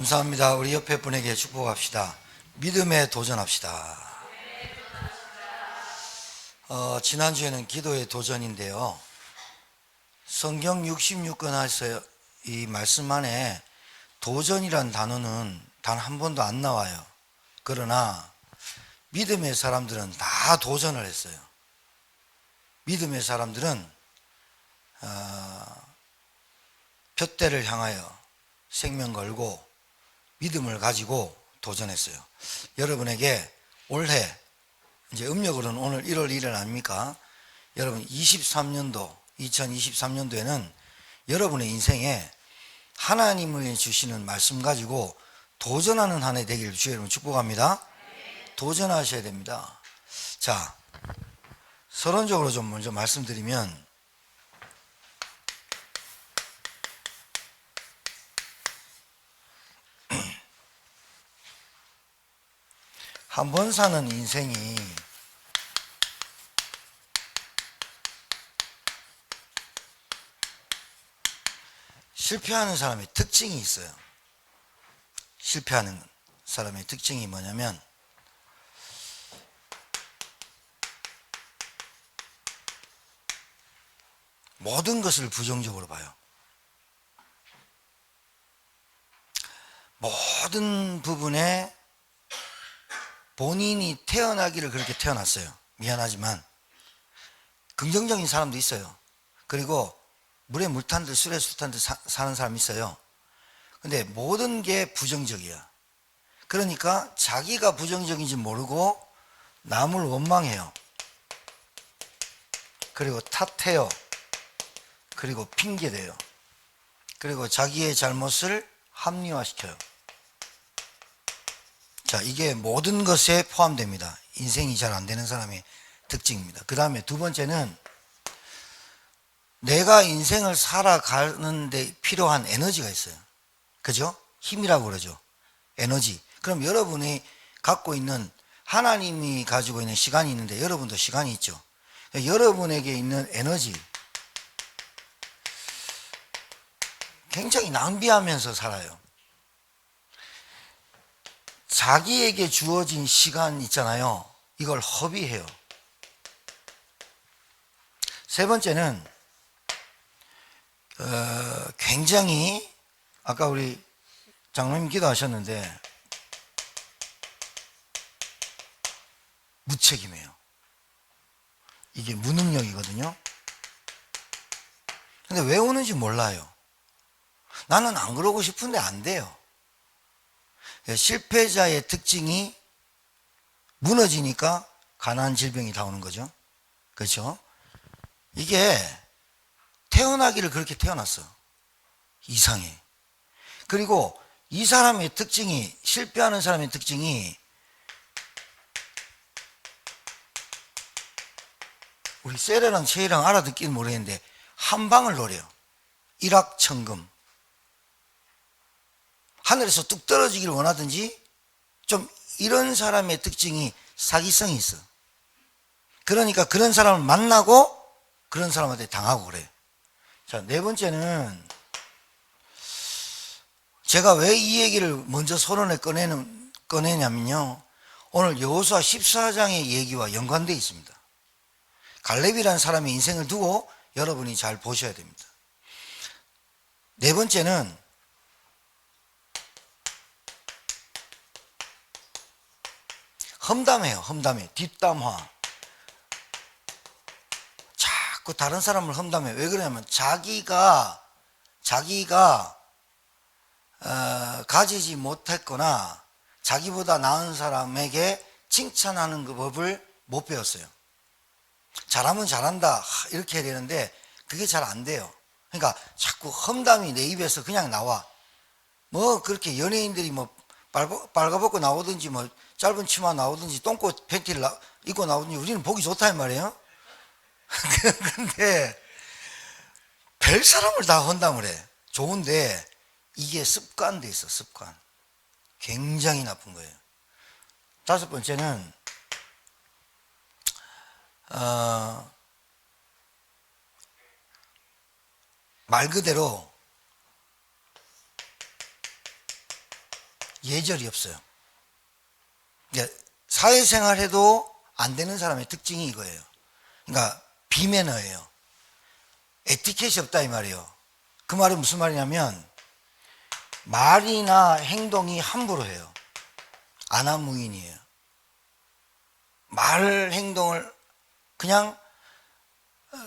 감사합니다. 우리 옆에 분에게 축복합시다. 믿음에 도전합시다. 지난주에는 기도의 도전인데요. 성경 66권에서 이 말씀 안에 도전이란 단어는 단 한 번도 안 나와요. 그러나 믿음의 사람들은 다 도전을 했어요. 믿음의 사람들은 둯대를 향하여 생명 걸고 믿음을 가지고 도전했어요. 여러분에게 올해 이제 음력으로는 오늘 1월 1일 아닙니까? 여러분 2023년도에는 여러분의 인생에 하나님이 주시는 말씀 가지고 도전하는 한 해 되기를 주의 이름으로 축복합니다. 도전하셔야 됩니다. 자, 서론적으로 좀 먼저 말씀드리면, 한 번 사는 인생이 실패하는 사람의 특징이 있어요. 실패하는 사람의 특징이 뭐냐면, 모든 것을 부정적으로 봐요. 모든 부분에 본인이 태어나기를 그렇게 태어났어요. 미안하지만 긍정적인 사람도 있어요. 그리고 물에 물 탄 듯 술에 술 탄 듯 사는 사람이 있어요. 근데 모든 게 부정적이야. 그러니까 자기가 부정적인지 모르고 남을 원망해요. 그리고 탓해요. 그리고 핑계대요. 그리고 자기의 잘못을 합리화시켜요. 자, 이게 모든 것에 포함됩니다. 인생이 잘 안 되는 사람의 특징입니다. 그 다음에 두 번째는 내가 인생을 살아가는데 필요한 에너지가 있어요. 그죠? 힘이라고 그러죠. 에너지. 그럼 여러분이 갖고 있는, 하나님이 가지고 있는 시간이 있는데 여러분도 시간이 있죠. 여러분에게 있는 에너지, 굉장히 낭비하면서 살아요. 자기에게 주어진 시간 있잖아요. 이걸 허비해요. 세 번째는 굉장히, 아까 우리 장로님 기도하셨는데, 무책임해요. 이게 무능력이거든요. 근데 왜 오는지 몰라요. 나는 안 그러고 싶은데 안 돼요. 실패자의 특징이 무너지니까 가난, 질병이 다 오는 거죠. 그렇죠? 이게 태어나기를 그렇게 태어났어. 이상해. 그리고 이 사람의 특징이, 실패하는 사람의 특징이, 우리 세례랑 체이랑 알아듣기는 모르겠는데 한 방을 노려요. 일확천금. 하늘에서 뚝 떨어지기를 원하든지, 좀 이런 사람의 특징이 사기성이 있어. 그러니까 그런 사람을 만나고 그런 사람한테 당하고 그래요. 자, 네 번째는, 제가 왜 이 얘기를 먼저 서론에 꺼내냐면요, 오늘 여호수아 14장의 얘기와 연관되어 있습니다. 갈렙이라는 사람의 인생을 두고 여러분이 잘 보셔야 됩니다. 네 번째는, 험담해요. 험담해. 뒷담화. 자꾸 다른 사람을 험담해. 왜 그러냐면 자기가 가지지 못했거나 자기보다 나은 사람에게 칭찬하는 그 법을 못 배웠어요. 잘하면 잘한다 이렇게 해야 되는데 그게 잘 안 돼요. 그러니까 자꾸 험담이 내 입에서 그냥 나와. 뭐 그렇게 연예인들이 뭐 빨가벗고 나오든지, 뭐 짧은 치마 나오든지, 똥꼬 팬티를 입고 나오든지 우리는 보기 좋다 이 말이에요. 근데 별 사람을 다 험담을 해. 좋은데 이게 습관돼 있어. 습관. 굉장히 나쁜 거예요. 다섯 번째는 말 그대로 예절이 없어요. 사회생활 해도 안 되는 사람의 특징이 이거예요. 그러니까 비매너예요. 에티켓이 없다 이 말이에요. 그 말이 무슨 말이냐면 말이나 행동이 함부로 해요. 안하무인이에요. 말 행동을 그냥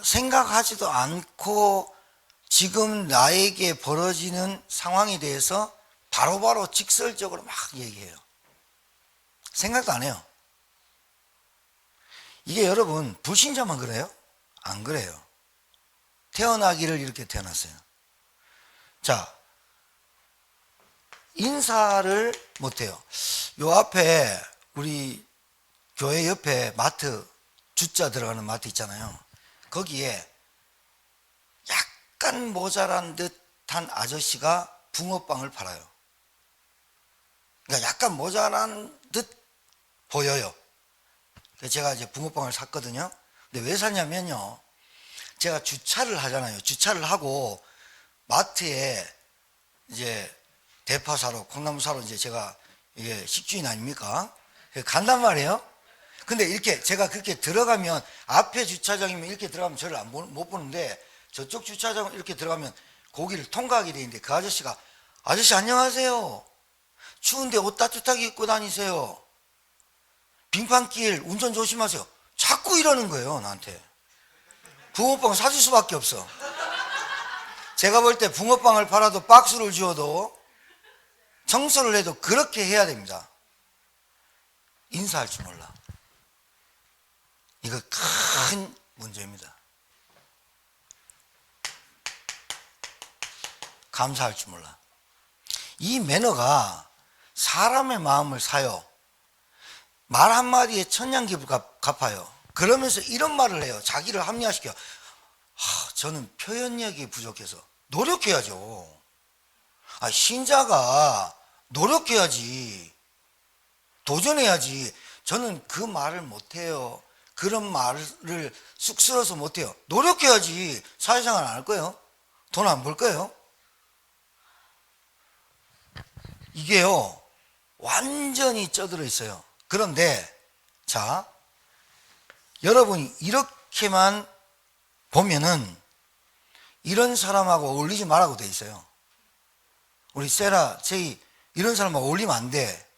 생각하지도 않고 지금 나에게 벌어지는 상황에 대해서 바로바로 직설적으로 막 얘기해요. 생각도 안 해요. 이게 여러분 불신자만 그래요? 안 그래요. 태어나기를 이렇게 태어났어요. 자, 인사를 못해요. 요 앞에 우리 교회 옆에 마트, 주자 들어가는 마트 있잖아요. 거기에 약간 모자란 듯한 아저씨가 붕어빵을 팔아요. 그러니까 약간 모자란 듯 보여요. 그래서 제가 이제 붕어빵을 샀거든요. 근데 왜 샀냐면요. 제가 주차를 하잖아요. 주차를 하고 마트에 이제 대파 사러, 콩나물 사러 이제 제가 이게 식주인 아닙니까? 간단 말이에요. 근데 이렇게 제가 그렇게 들어가면 앞에 주차장이면 이렇게 들어가면 저를 못 보는데 저쪽 주차장 이렇게 들어가면 거기를 통과하게 돼 있는데 그 아저씨가 아저씨 안녕하세요. 추운데 옷 따뜻하게 입고 다니세요. 빙판길 운전 조심하세요. 자꾸 이러는 거예요, 나한테. 붕어빵 사줄 수밖에 없어. 제가 볼 때 붕어빵을 팔아도 박스를 주어도 청소를 해도 그렇게 해야 됩니다. 인사할 줄 몰라. 이거 큰 문제입니다. 감사할 줄 몰라. 이 매너가 사람의 마음을 사요. 말 한마디에 천냥기를 갚아요. 그러면서 이런 말을 해요. 자기를 합리화시켜. 저는 표현력이 부족해서. 노력해야죠. 신자가 노력해야지. 도전해야지. 저는 그 말을 못해요. 그런 말을 쑥스러워서 못해요. 노력해야지. 사회생활 안 할 거예요. 돈 안 벌 거예요. 이게요, 완전히 쪄들어 있어요. 그런데, 자, 여러분이 이렇게만 보면은 이런 사람하고 어울리지 말라고 돼 있어요. 우리 세라, 제이, 이런 사람하고 어울리면 안 돼.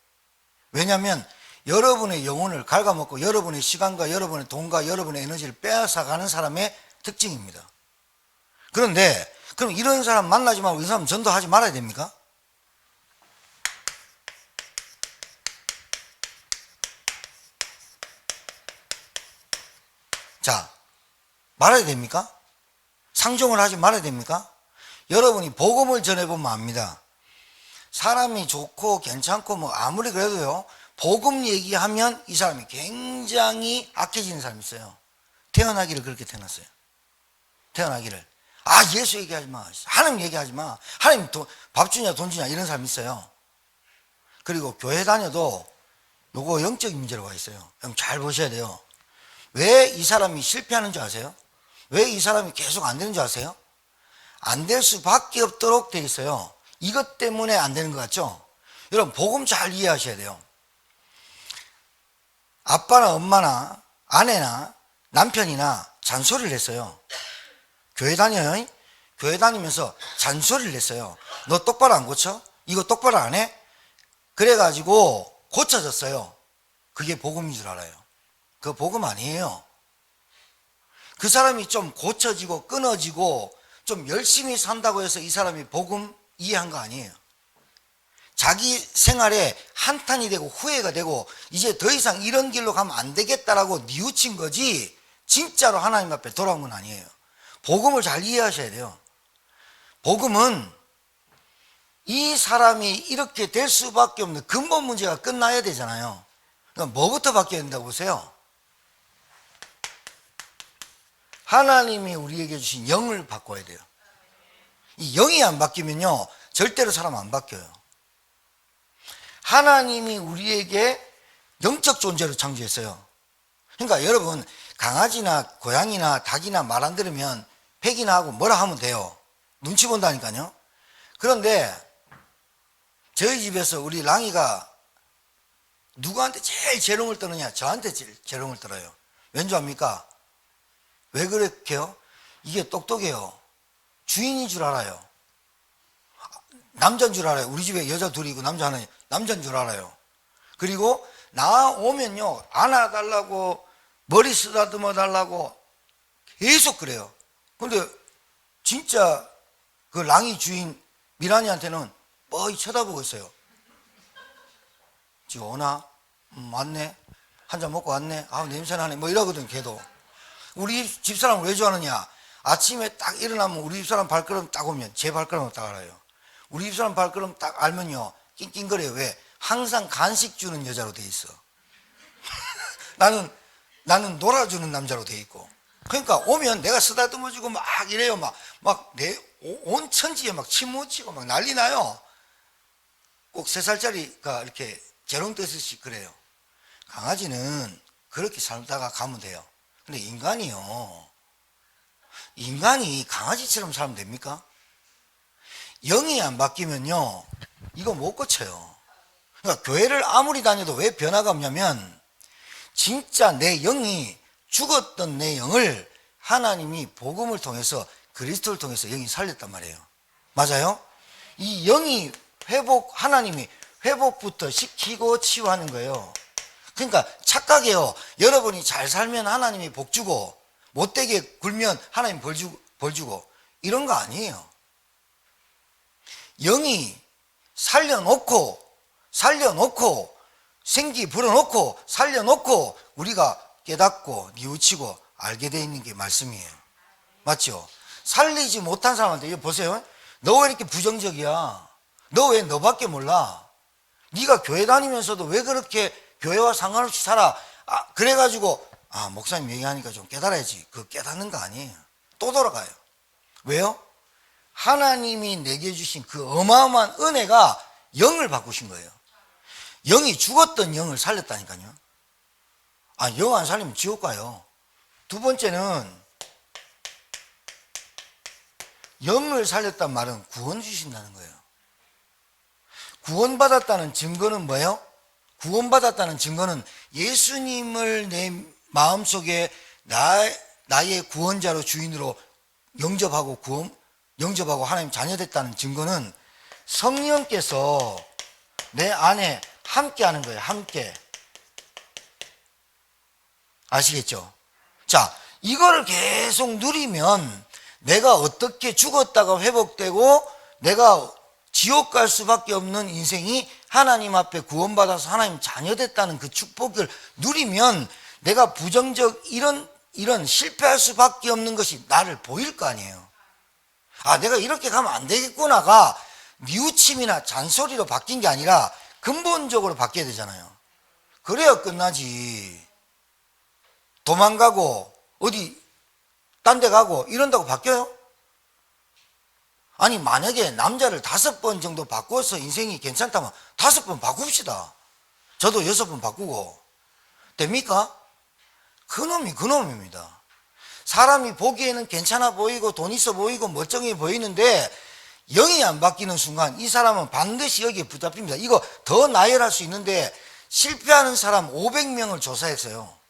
왜냐하면 여러분의 영혼을 갉아먹고 여러분의 시간과 여러분의 돈과 여러분의 에너지를 빼앗아가는 사람의 특징입니다. 그런데, 그럼 이런 사람 만나지 말고 이 사람 전도하지 말아야 됩니까? 자, 말아야 됩니까? 상종을 하지 말아야 됩니까? 여러분이 복음을 전해보면 압니다. 사람이 좋고 괜찮고 뭐 아무리 그래도요, 복음 얘기하면 이 사람이 굉장히 악해지는 사람이 있어요. 태어나기를 그렇게 태어났어요. 태어나기를. 예수 얘기하지 마. 하나님 얘기하지 마. 하나님 밥 주냐 돈 주냐 이런 사람이 있어요. 그리고 교회 다녀도 요거 영적인 문제로 와 있어요. 여러분 잘 보셔야 돼요. 왜 이 사람이 실패하는 줄 아세요? 왜 이 사람이 계속 안 되는 줄 아세요? 안 될 수밖에 없도록 돼 있어요. 이것 때문에 안 되는 것 같죠? 여러분 복음 잘 이해하셔야 돼요. 아빠나 엄마나 아내나 남편이나 잔소리를 했어요. 교회 다녀요. 교회 다니면서 잔소리를 했어요. 너 똑바로 안 고쳐? 이거 똑바로 안 해? 그래가지고 고쳐졌어요. 그게 복음인 줄 알아요. 그거 복음 아니에요. 그 사람이 좀 고쳐지고 끊어지고 좀 열심히 산다고 해서 이 사람이 복음 이해한 거 아니에요. 자기 생활에 한탄이 되고 후회가 되고 이제 더 이상 이런 길로 가면 안 되겠다라고 뉘우친 거지 진짜로 하나님 앞에 돌아온 건 아니에요. 복음을 잘 이해하셔야 돼요. 복음은 이 사람이 이렇게 될 수밖에 없는 근본 문제가 끝나야 되잖아요. 그러니까 뭐부터 바뀌어야 된다고 보세요? 하나님이 우리에게 주신 영을 바꿔야 돼요. 이 영이 안 바뀌면요 절대로 사람 안 바뀌어요. 하나님이 우리에게 영적 존재로 창조했어요. 그러니까 여러분 강아지나 고양이나 닭이나 말 안 들으면 팩이나 하고 뭐라 하면 돼요. 눈치 본다니까요. 그런데 저희 집에서 우리 랑이가 누구한테 제일 재롱을 떠느냐? 저한테 제일 재롱을 떨어요. 왠지 압니까? 왜 그렇게요? 이게 똑똑해요. 주인인 줄 알아요. 남자인 줄 알아요. 우리 집에 여자 둘이고 남자 하나, 남자인 줄 알아요. 그리고 나 오면요, 안아달라고, 머리 쓰다듬어 달라고 계속 그래요. 근데 진짜 그 랑이 주인 미란이한테는 뻔히 쳐다보고 있어요. 지금 오나? 왔네? 한 잔 먹고 왔네? 아, 냄새나네? 뭐 이러거든, 걔도. 우리 집사람을 왜 좋아하느냐? 아침에 딱 일어나면 우리 집사람 발걸음 딱 오면 제 발걸음을 딱 알아요. 우리 집사람 발걸음 딱 알면요, 낑낑거려요. 왜? 항상 간식 주는 여자로 돼 있어. 나는 놀아주는 남자로 돼 있고. 그러니까 오면 내가 쓰다듬어주고 막 이래요. 막 내 온 천지에 막 침 묻히고 막 난리 나요. 꼭 3살짜리가 이렇게 재롱 뜨듯이 그래요. 강아지는 그렇게 살다가 가면 돼요. 근데 인간이 강아지처럼 살면 됩니까? 영이 안 바뀌면요, 이거 못 고쳐요. 그러니까 교회를 아무리 다녀도 왜 변화가 없냐면, 진짜 내 영이 죽었던 내 영을 하나님이 복음을 통해서, 그리스도를 통해서 영이 살렸단 말이에요. 맞아요? 이 영이 하나님이 회복부터 시키고 치유하는 거예요. 그러니까 착각해요. 여러분이 잘 살면 하나님이 복 주고, 못되게 굴면 하나님 벌 주고, 이런 거 아니에요. 영이 살려놓고 생기 불어넣고 살려놓고 우리가 깨닫고 뉘우치고 알게 돼 있는 게 말씀이에요. 맞죠? 살리지 못한 사람한테 이거 보세요. 너 왜 이렇게 부정적이야? 너 왜 너밖에 몰라? 네가 교회 다니면서도 왜 그렇게 교회와 상관없이 살아? 그래가지고 목사님 얘기하니까 좀 깨달아야지. 그거 깨닫는 거 아니에요. 또 돌아가요. 왜요? 하나님이 내게 주신 그 어마어마한 은혜가 영을 바꾸신 거예요. 영이 죽었던 영을 살렸다니까요. 영 안 살리면 지옥 가요. 두 번째는, 영을 살렸단 말은 구원 주신다는 거예요. 구원받았다는 증거는 뭐예요? 구원받았다는 증거는 예수님을 내 마음속에 나의 구원자로 주인으로 영접하고 하나님 자녀됐다는 증거는 성령께서 내 안에 함께 하는 거예요. 함께. 아시겠죠? 자, 이거를 계속 누리면 내가 어떻게 죽었다가 회복되고 내가 지옥 갈 수밖에 없는 인생이 하나님 앞에 구원받아서 하나님 자녀됐다는 그 축복을 누리면 내가 부정적 이런 실패할 수밖에 없는 것이 나를 보일 거 아니에요. 내가 이렇게 가면 안 되겠구나가 뉘우침이나 잔소리로 바뀐 게 아니라 근본적으로 바뀌어야 되잖아요. 그래야 끝나지. 도망가고 어디 딴 데 가고 이런다고 바뀌어요? 아니, 만약에 남자를 5번 정도 바꿔서 인생이 괜찮다면 5번 바꿉시다. 저도 6번 바꾸고. 됩니까? 그놈이 그놈입니다. 사람이 보기에는 괜찮아 보이고 돈 있어 보이고 멀쩡해 보이는데 영이 안 바뀌는 순간 이 사람은 반드시 여기에 붙잡힙니다. 이거 더 나열할 수 있는데, 실패하는 사람 500명을 조사했어요.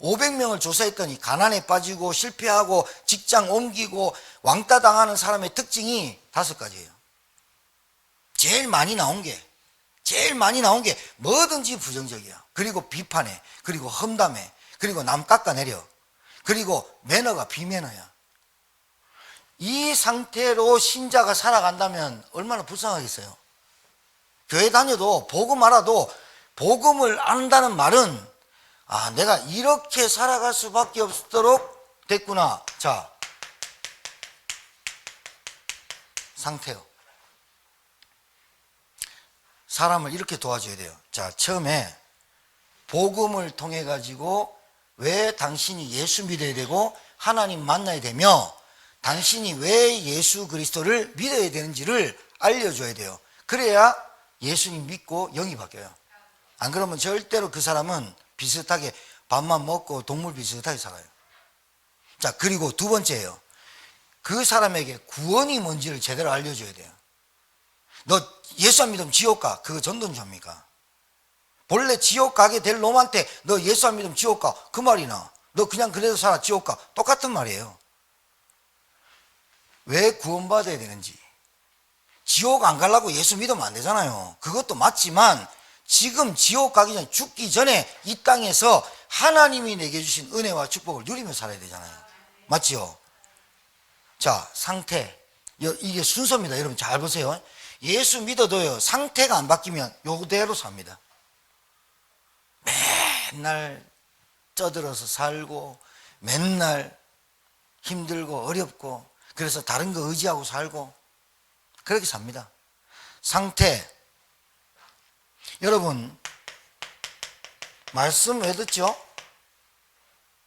500명을 조사했더니 가난에 빠지고 실패하고 직장 옮기고 왕따 당하는 사람의 특징이 5가지예요. 제일 많이 나온 게 뭐든지 부정적이야. 그리고 비판해. 그리고 험담해. 그리고 남 깎아내려. 그리고 매너가 비매너야. 이 상태로 신자가 살아간다면 얼마나 불쌍하겠어요. 교회 다녀도 복음 알아도 복음을 안다는 말은 내가 이렇게 살아갈 수밖에 없도록 됐구나. 자, 상태요. 사람을 이렇게 도와줘야 돼요. 자, 처음에 복음을 통해 가지고 왜 당신이 예수 믿어야 되고 하나님 만나야 되며 당신이 왜 예수 그리스도를 믿어야 되는지를 알려줘야 돼요. 그래야 예수님 믿고 영이 바뀌어요. 안 그러면 절대로 그 사람은 비슷하게 밥만 먹고 동물 비슷하게 살아요. 자, 그리고 두 번째예요. 그 사람에게 구원이 뭔지를 제대로 알려줘야 돼요. 너 예수 안 믿으면 지옥 가. 그거 전도자입니까? 본래 지옥 가게 될 놈한테 너 예수 안 믿으면 지옥 가. 그 말이나. 너 그냥 그래도 살아 지옥 가. 똑같은 말이에요. 왜 구원받아야 되는지. 지옥 안 가려고 예수 믿으면 안 되잖아요. 그것도 맞지만 지금 지옥 가기 전에, 죽기 전에 이 땅에서 하나님이 내게 주신 은혜와 축복을 누리며 살아야 되잖아요. 맞지요? 자, 상태. 이게 순서입니다. 여러분 잘 보세요. 예수 믿어도요, 상태가 안 바뀌면 요대로 삽니다. 맨날 쪄들어서 살고, 맨날 힘들고 어렵고, 그래서 다른 거 의지하고 살고, 그렇게 삽니다. 상태. 여러분, 말씀 왜 듣죠?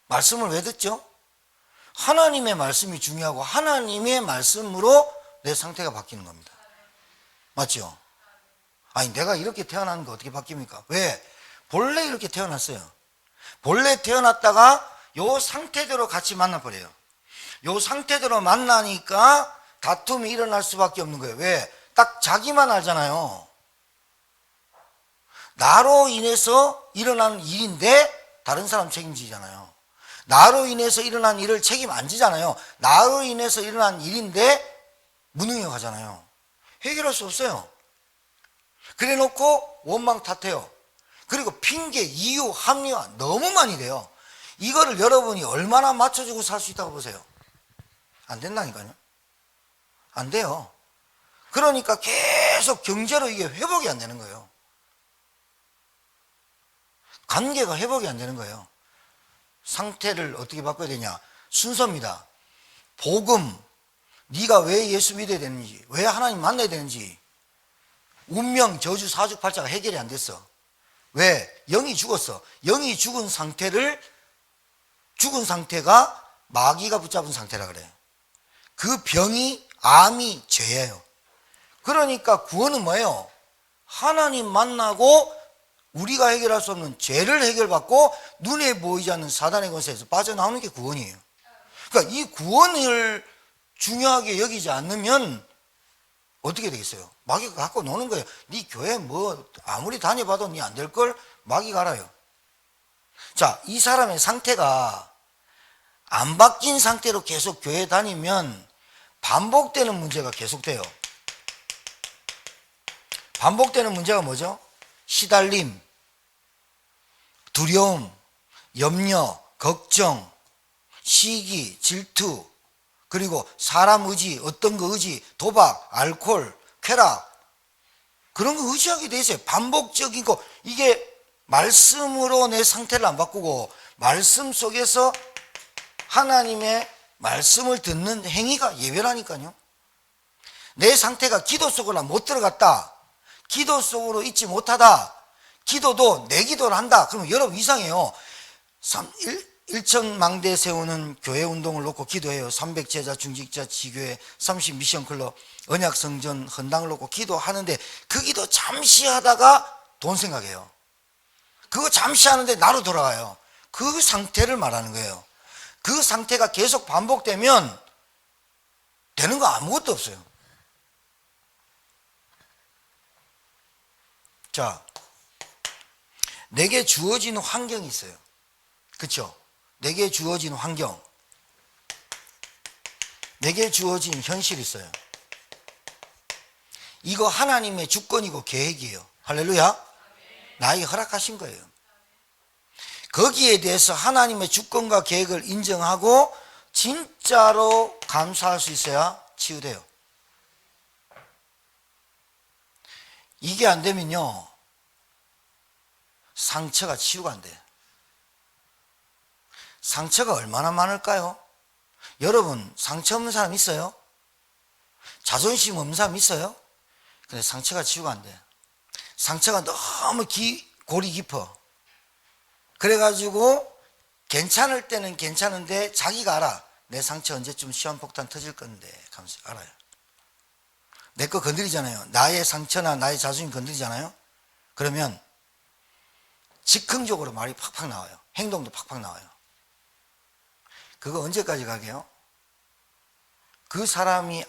말씀을 왜 듣죠? 하나님의 말씀이 중요하고 하나님의 말씀으로 내 상태가 바뀌는 겁니다. 맞죠? 아니, 내가 이렇게 태어난 거 어떻게 바뀝니까? 왜? 본래 이렇게 태어났어요. 본래 태어났다가 요 상태대로 같이 만나버려요. 요 상태대로 만나니까 다툼이 일어날 수밖에 없는 거예요. 왜? 딱 자기만 알잖아요. 나로 인해서 일어난 일인데 다른 사람 책임지잖아요. 나로 인해서 일어난 일을 책임 안 지잖아요. 나로 인해서 일어난 일인데 무능해 가잖아요. 해결할 수 없어요. 그래 놓고 원망 탓해요. 그리고 핑계, 이유, 합리화 너무 많이 돼요. 이거를 여러분이 얼마나 맞춰주고 살 수 있다고 보세요? 안 된다니까요. 안 돼요. 그러니까 계속 경제로 이게 회복이 안 되는 거예요. 관계가 회복이 안 되는 거예요. 상태를 어떻게 바꿔야 되냐? 순서입니다. 복음, 네가 왜 예수 믿어야 되는지, 왜 하나님 만나야 되는지, 운명, 저주, 사주팔자가 해결이 안 됐어. 왜? 영이 죽었어. 영이 죽은 상태가 마귀가 붙잡은 상태라 그래요. 그 병이, 암이 죄예요. 그러니까 구원은 뭐예요? 하나님 만나고 우리가 해결할 수 없는 죄를 해결받고 눈에 보이지 않는 사단의 권세에서 빠져나오는 게 구원이에요. 그러니까 이 구원을 중요하게 여기지 않으면 어떻게 되겠어요? 마귀가 갖고 노는 거예요. 네 교회 뭐 아무리 다녀봐도 네 안 될걸? 마귀가 알아요. 자, 이 사람의 상태가 안 바뀐 상태로 계속 교회 다니면 반복되는 문제가 계속돼요. 반복되는 문제가 뭐죠? 시달림, 두려움, 염려, 걱정, 시기, 질투, 그리고 사람 의지, 어떤 거 의지, 도박, 알코올, 쾌락, 그런 거 의지하게 돼 있어요. 반복적인 거. 이게 말씀으로 내 상태를 안 바꾸고 말씀 속에서 하나님의 말씀을 듣는 행위가 예외라니까요. 내 상태가 기도 속으로 못 들어갔다, 기도 속으로 있지 못하다, 기도도 내 기도를 한다, 그러면 여러분 이상해요. 1천망대 세우는 교회 운동을 놓고 기도해요. 300제자, 중직자, 지교회, 30미션클럽, 언약성전, 헌당을 놓고 기도하는데 그 기도 잠시 하다가 돈 생각해요. 그거 잠시 하는데 나로 돌아가요. 그 상태를 말하는 거예요. 그 상태가 계속 반복되면 되는 거 아무것도 없어요. 자, 내게 주어진 환경이 있어요. 그렇죠? 내게 주어진 환경, 내게 주어진 현실이 있어요. 이거 하나님의 주권이고 계획이에요. 할렐루야. 나에게 허락하신 거예요. 거기에 대해서 하나님의 주권과 계획을 인정하고 진짜로 감사할 수 있어야 치유돼요. 이게 안 되면요, 상처가 치유가 안 돼요. 상처가 얼마나 많을까요? 여러분, 상처 없는 사람 있어요? 자존심 없는 사람 있어요? 근데 상처가 치유가 안 돼요. 상처가 너무 골이 깊어. 그래가지고 괜찮을 때는 괜찮은데 자기가 알아. 내 상처 언제쯤 시한폭탄 터질 건데 하면서 알아요. 내 거 건드리잖아요. 나의 상처나 나의 자존심 건드리잖아요. 그러면 즉흥적으로 말이 팍팍 나와요. 행동도 팍팍 나와요. 그거 언제까지 가게요? 그 사람이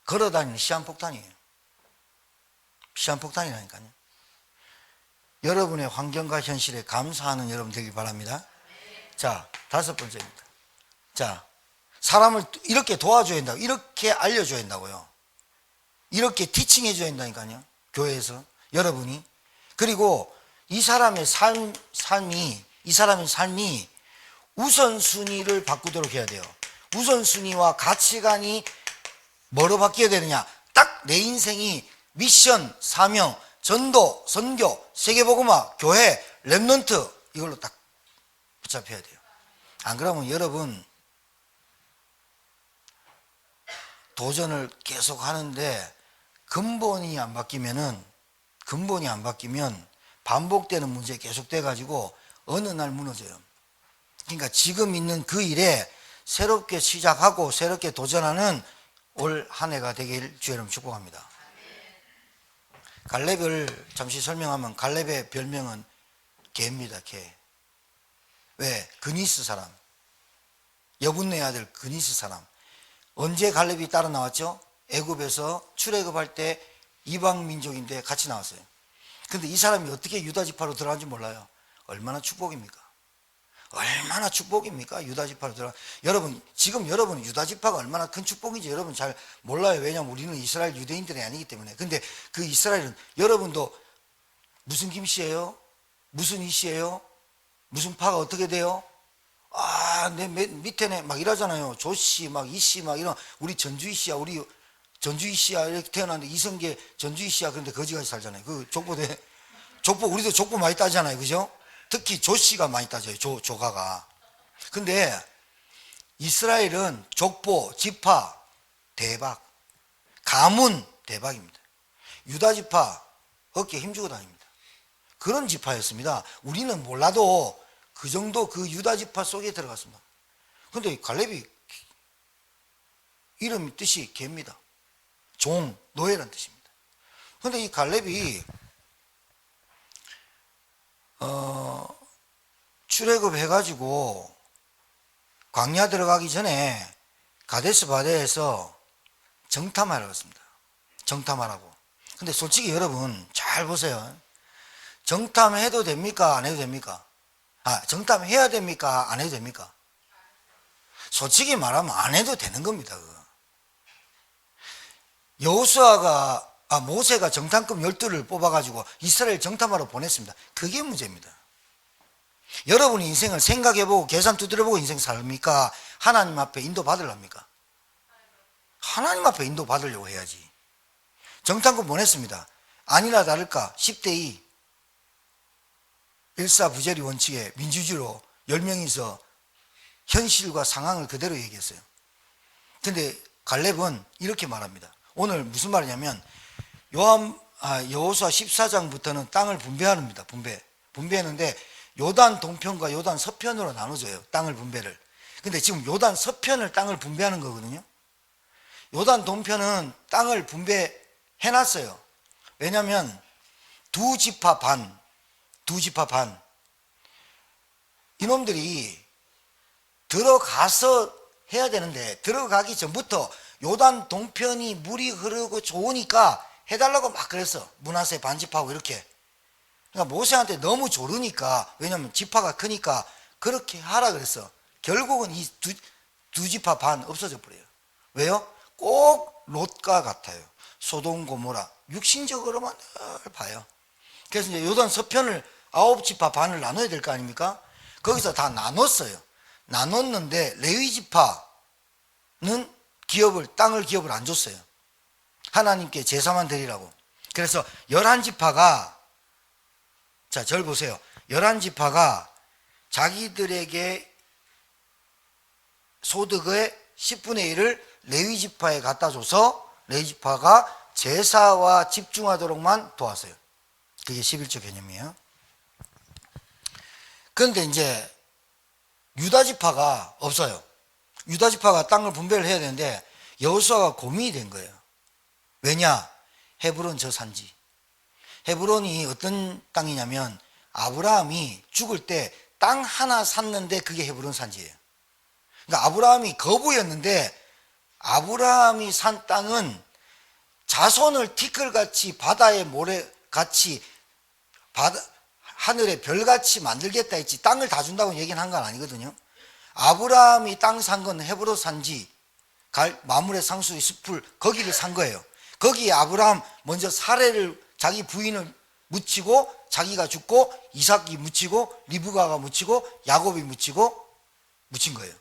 걸어다니는 시한폭탄이에요. 시한폭탄이라니까요. 여러분의 환경과 현실에 감사하는 여러분 되길 바랍니다. 자, 5번째입니다. 자, 사람을 이렇게 도와줘야 된다고, 이렇게 알려줘야 된다고요. 이렇게 티칭해 줘야 된다니까요. 교회에서 여러분이. 그리고 이 사람의 삶이 우선순위를 바꾸도록 해야 돼요. 우선순위와 가치관이 뭐로 바뀌어야 되느냐? 딱 내 인생이 미션, 사명, 전도, 선교, 세계복음화, 교회, 렘넌트 이걸로 딱 붙잡혀야 돼요. 안 그러면 여러분 도전을 계속 하는데 근본이 안 바뀌면 반복되는 문제 계속돼 가지고 어느 날 무너져요. 그러니까 지금 있는 그 일에 새롭게 시작하고 새롭게 도전하는 올 한 해가 되길 주의 이름으로 축복합니다. 갈렙을 잠시 설명하면 갈렙의 별명은 개입니다. 개. 왜? 그니스 사람. 여분네 아들 그니스 사람. 언제 갈렙이 따라 나왔죠? 애굽에서 출애굽할 때 이방 민족인데 같이 나왔어요. 근데 이 사람이 어떻게 유다 지파로 들어간지 몰라요. 얼마나 축복입니까? 얼마나 축복입니까? 유다 지파로 들어가. 여러분, 지금 여러분 유다 지파가 얼마나 큰 축복인지 여러분 잘 몰라요. 왜냐하면 우리는 이스라엘 유대인들이 아니기 때문에. 근데 그 이스라엘은 여러분도 무슨 김씨예요? 무슨 이씨예요? 무슨 파가 어떻게 돼요? 아, 내 밑에네 막 이러잖아요. 조씨, 막 이씨, 막 이런 우리 전주이 씨야, 우리 전주이 씨야 이렇게 태어났는데 이성계 전주이 씨야. 그런데 거지같이 살잖아요. 그 족보대 우리도 족보 많이 따잖아요, 그죠? 특히 조씨가 많이 따져요. 조가가. 근데 이스라엘은 족보, 지파 대박, 가문 대박입니다. 유다 지파 어깨에 힘주고 다닙니다. 그런 지파였습니다. 우리는 몰라도 그 정도 그 유다 지파 속에 들어갔습니다. 근데 갈렙이 이름 뜻이 개입니다. 종, 노예라는 뜻입니다. 근데 이 갈렙이 출애굽 해가지고 광야 들어가기 전에 가데스 바네에서 정탐하러 갔습니다. 정탐하라고. 근데 솔직히 여러분 잘 보세요. 정탐해도 됩니까? 안 해도 됩니까? 정탐해야 됩니까? 안 해도 됩니까? 솔직히 말하면 안 해도 되는 겁니다. 모세가 정탐꾼 12를 뽑아가지고 이스라엘 정탐하러 보냈습니다. 그게 문제입니다. 여러분이 인생을 생각해보고 계산 두드려보고 인생 삽니까? 하나님 앞에 인도 받으랍니까? 하나님 앞에 인도 받으려고 해야지. 정탐꾼 보냈습니다. 아니나 다를까 10대2 일사부재리 원칙에 민주주의로 10명이서 현실과 상황을 그대로 얘기했어요. 근데 갈렙은 이렇게 말합니다. 오늘 무슨 말이냐면 여호수아 14장부터는 땅을 분배합니다. 분배했는데 요단 동편과 요단 서편으로 나눠져요. 땅을 분배를. 근데 지금 요단 서편을 땅을 분배하는 거거든요. 요단 동편은 땅을 분배해놨어요. 왜냐하면 두 지파 반 이놈들이 들어가서 해야 되는데 들어가기 전부터 요단 동편이 물이 흐르고 좋으니까 해달라고 막 그랬어. 므낫세 반지파하고 이렇게. 그러니까 모세한테 너무 조르니까, 왜냐면 지파가 크니까 그렇게 하라 그랬어. 결국은 이 두 지파 반 없어져 버려요. 왜요? 꼭 롯과 같아요. 소돔 고모라. 육신적으로만 늘 봐요. 그래서 이제 요단 서편을 9지파 반을 나눠야 될 거 아닙니까? 거기서 다 나눴어요. 나눴는데 레위 지파는 땅을 기업을 안 줬어요. 하나님께 제사만 드리라고. 그래서 11지파가 자, 절 보세요. 11지파가 자기들에게 소득의 10분의 1을 레위 지파에 갖다 줘서 레위 지파가 제사와 집중하도록만 도왔어요. 그게 11조 개념이에요. 그런데 이제 유다 지파가 없어요. 유다 지파가 땅을 분배를 해야 되는데 여호수아가 고민이 된 거예요. 왜냐? 헤브론 저 산지. 헤브론이 어떤 땅이냐면 아브라함이 죽을 때 땅 하나 샀는데 그게 헤브론 산지예요. 그러니까 아브라함이 거부였는데 아브라함이 산 땅은 자손을 티끌같이 바다의 모래같이 하늘의 별같이 만들겠다 했지 땅을 다 준다고 얘기는 한 건 아니거든요. 아브라함이 땅 산 건 헤브론 산지 마물의 상수의 숲을 거기를 산 거예요. 거기에 아브라함 먼저 사례를 자기 부인을 묻히고 자기가 죽고 이삭이 묻히고 리브가가 묻히고 야곱이 묻힌 거예요.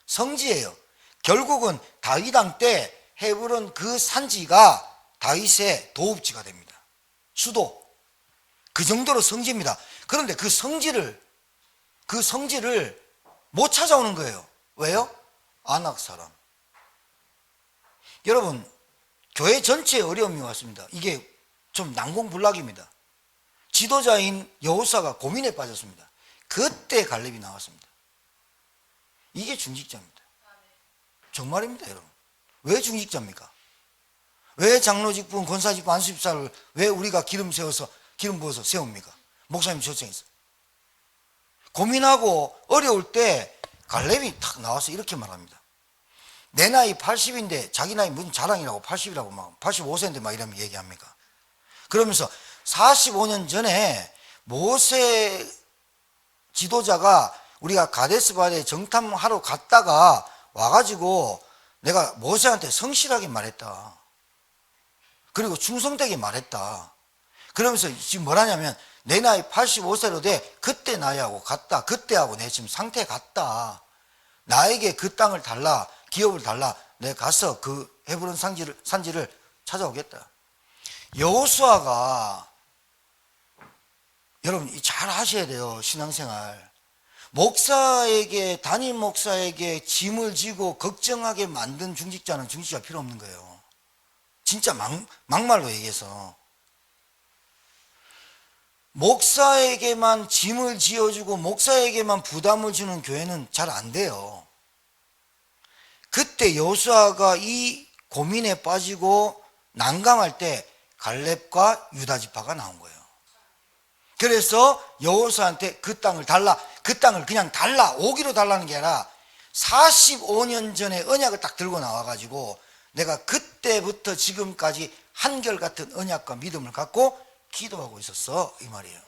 성지예요. 결국은 다윗 왕 때 헤브론 그 산지가 다윗의 도읍지가 됩니다. 수도. 그 정도로 성지입니다. 그런데 그 성지를 못 찾아오는 거예요. 왜요? 아낙 사람. 여러분, 교회 전체에 어려움이 왔습니다. 이게 좀 난공불락입니다. 지도자인 여호사가 고민에 빠졌습니다. 그때 갈렙이 나왔습니다. 이게 중직자입니다. 정말입니다, 여러분. 왜 중직자입니까? 왜 장로직분, 권사직분, 안수집사를 왜 우리가 기름 부어서 세웁니까? 목사님 초청해서. 고민하고 어려울 때 갈렙이 탁 나와서 이렇게 말합니다. 내 나이 80인데 자기 나이 무슨 자랑이라고 80이라고 막 85세인데 막 이러면 얘기합니까? 그러면서 45년 전에 모세 지도자가 우리가 가데스 바네에 정탐하러 갔다가 와가지고 내가 모세한테 성실하게 말했다. 그리고 충성되게 말했다. 그러면서 지금 뭐라냐면 내 나이 85세로 돼 그때 나이하고 같다. 그때하고 내 지금 상태 같다. 나에게 그 땅을 달라. 기업을 달라. 내가 가서 그 헤브론 산지를 찾아오겠다. 여호수아가 여러분 잘 하셔야 돼요. 신앙생활. 담임 목사에게 짐을 지고 걱정하게 만든 중직자는 중직자 필요 없는 거예요. 진짜 막말로 얘기해서. 목사에게만 짐을 지어주고 목사에게만 부담을 주는 교회는 잘 안 돼요. 그때 여호수아가 이 고민에 빠지고 난감할 때 갈렙과 유다 지파가 나온 거예요. 그래서 여호수아한테 그 땅을 달라. 그 땅을 그냥 달라. 오기로 달라는 게 아니라 45년 전에 언약을 딱 들고 나와가지고 내가 그때부터 지금까지 한결같은 언약과 믿음을 갖고 기도하고 있었어. 이 말이에요.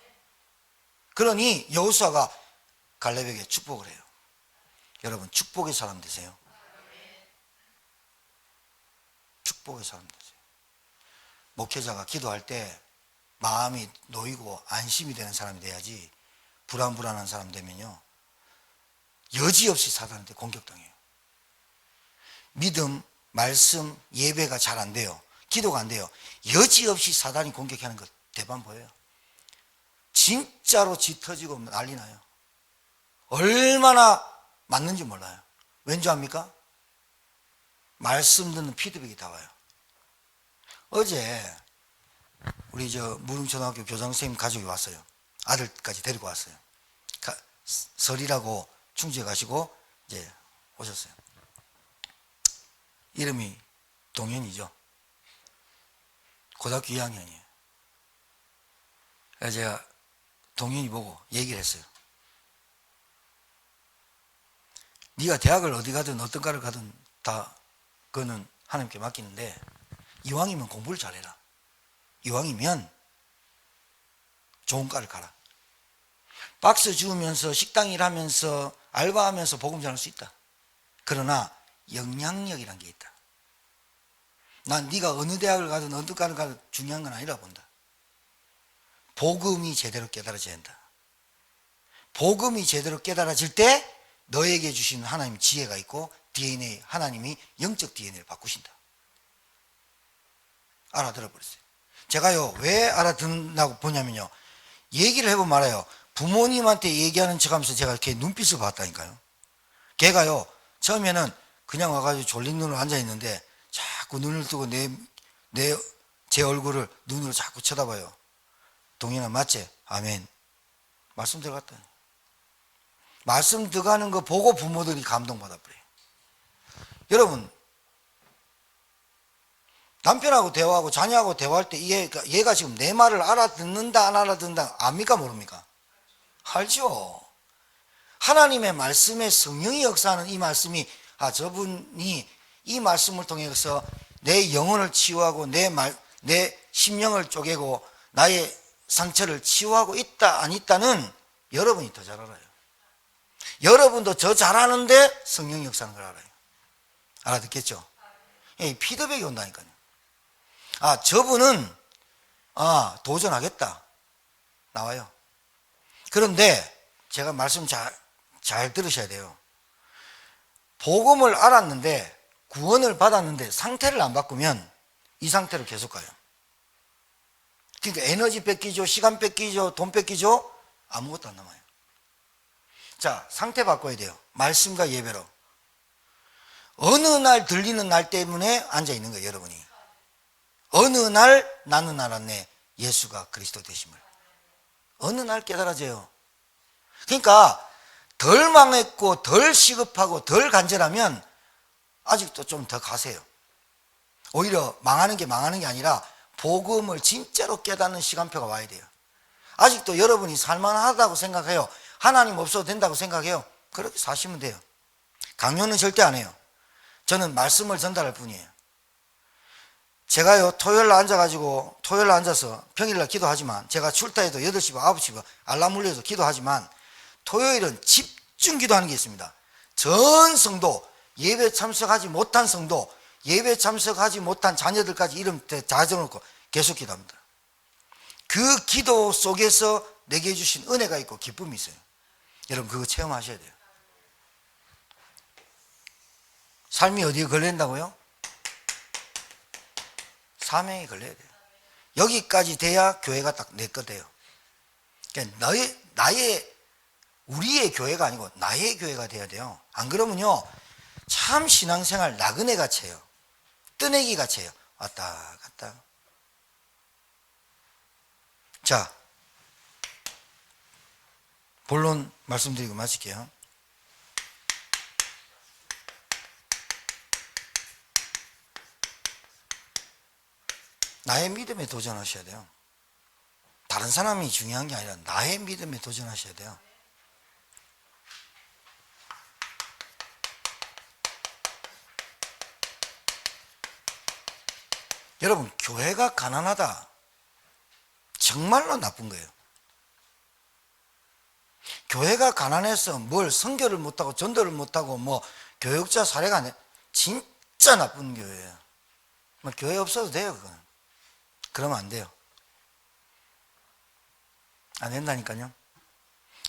그러니 여호수아가 갈렙에게 축복을 해요. 여러분 축복의 사람 되세요. 축복의 사람 되세요. 목회자가 기도할 때 마음이 놓이고 안심이 되는 사람이 돼야지 불안한 사람 되면요 여지없이 사단한테 공격당해요. 믿음, 말씀, 예배가 잘 안 돼요. 기도가 안 돼요. 여지없이 사단이 공격하는 것 대반 보여요. 진짜로 짙어지고 난리 나요. 얼마나 맞는지 몰라요. 왠지 압니까? 말씀 듣는 피드백이 다 와요. 어제 우리 무릉초등학교 교장선생님 가족이 왔어요. 아들까지 데리고 왔어요. 설이라고 충주에 가시고 이제 오셨어요. 이름이 동현이죠. 고등학교 2학년이에요. 그래서 제가 동현이 보고 얘기를 했어요. 네가 대학을 어디 가든 어떤 과를 가든 다 그거는 하나님께 맡기는데 이왕이면 공부를 잘해라. 이왕이면 좋은 과를 가라. 박스 주우면서 식당 일하면서 알바하면서 복음 전할 수 있다. 그러나 영향력이란 게 있다. 난 네가 어느 대학을 가든 어느 과를 가든 중요한 건 아니라 본다. 복음이 제대로 깨달아져야 한다. 복음이 제대로 깨달아질 때 너에게 주신 하나님 지혜가 있고 DNA, 하나님이 영적 DNA를 바꾸신다. 알아들어버렸어요. 제가요 왜 알아듣는다고 보냐면요 얘기를 해보면 알아요. 부모님한테 얘기하는 척하면서 제가 이렇게 눈빛을 봤다니까요. 걔가요 처음에는 그냥 와가지고 졸린 눈으로 앉아있는데 자꾸 눈을 뜨고 제 얼굴을 눈으로 자꾸 쳐다봐요. 동현아 맞지? 아멘. 말씀 들어갔다. 말씀 들어가는 거 보고 부모들이 감동받아 버려요. 여러분 남편하고 대화하고 자녀하고 대화할 때 얘가 지금 내 말을 알아듣는다 안 알아듣는다 압니까 모릅니까? 알죠. 하나님의 말씀에 성령이 역사하는 이 말씀이 저분이 이 말씀을 통해서 내 영혼을 치유하고 내 심령을 쪼개고 나의 상처를 치유하고 있다 안 있다는 여러분이 더 잘 알아요. 여러분도 저 잘하는데 성령 역사하는 걸 알아요. 알아듣겠죠? 피드백이 온다니까요. 저분은 도전하겠다 나와요. 그런데 제가 말씀 잘 들으셔야 돼요. 복음을 알았는데 구원을 받았는데 상태를 안 바꾸면 이 상태로 계속 가요. 그러니까 에너지 뺏기죠, 시간 뺏기죠, 돈 뺏기죠, 아무것도 안 남아요. 자, 상태 바꿔야 돼요. 말씀과 예배로. 어느 날 들리는 날 때문에 앉아 있는 거예요, 여러분이. 어느 날 나는 알았네, 예수가 그리스도 되심을. 어느 날 깨달아져요. 그러니까 덜 망했고 덜 시급하고 덜 간절하면 아직도 좀 더 가세요. 오히려 망하는 게 아니라 복음을 진짜로 깨닫는 시간표가 와야 돼요. 아직도 여러분이 살만하다고 생각해요. 하나님 없어도 된다고 생각해요. 그렇게 사시면 돼요. 강요는 절대 안 해요. 저는 말씀을 전달할 뿐이에요. 제가요, 토요일날 앉아서 평일날 기도하지만, 제가 출타해도 8시, 9시 알람 울려서 기도하지만, 토요일은 집중 기도하는 게 있습니다. 전 성도, 예배 참석하지 못한 성도, 예배 참석하지 못한 자녀들까지 이름 자정놓고 계속 기도합니다. 그 기도 속에서 내게 주신 은혜가 있고 기쁨이 있어요. 여러분 그거 체험하셔야 돼요. 삶이 어디에 걸린다고요? 사명에 걸려야 돼요. 여기까지 돼야 교회가 딱 내 거 돼요. 그러니까 우리의 교회가 아니고 나의 교회가 돼야 돼요. 안 그러면요, 참 신앙생활 나그네 같이요. 뜨내기 같이요. 왔다 갔다. 자, 본론 말씀드리고 마칠게요. 나의 믿음에 도전하셔야 돼요. 다른 사람이 중요한 게 아니라 나의 믿음에 도전하셔야 돼요. 여러분, 교회가 가난하다, 정말로 나쁜 거예요. 교회가 가난해서 뭘 선교를 못하고 전도를 못하고 교역자 사례가 아니라 진짜 나쁜 교회예요. 교회 없어도 돼요, 그건. 그러면 안 돼요. 안 된다니까요.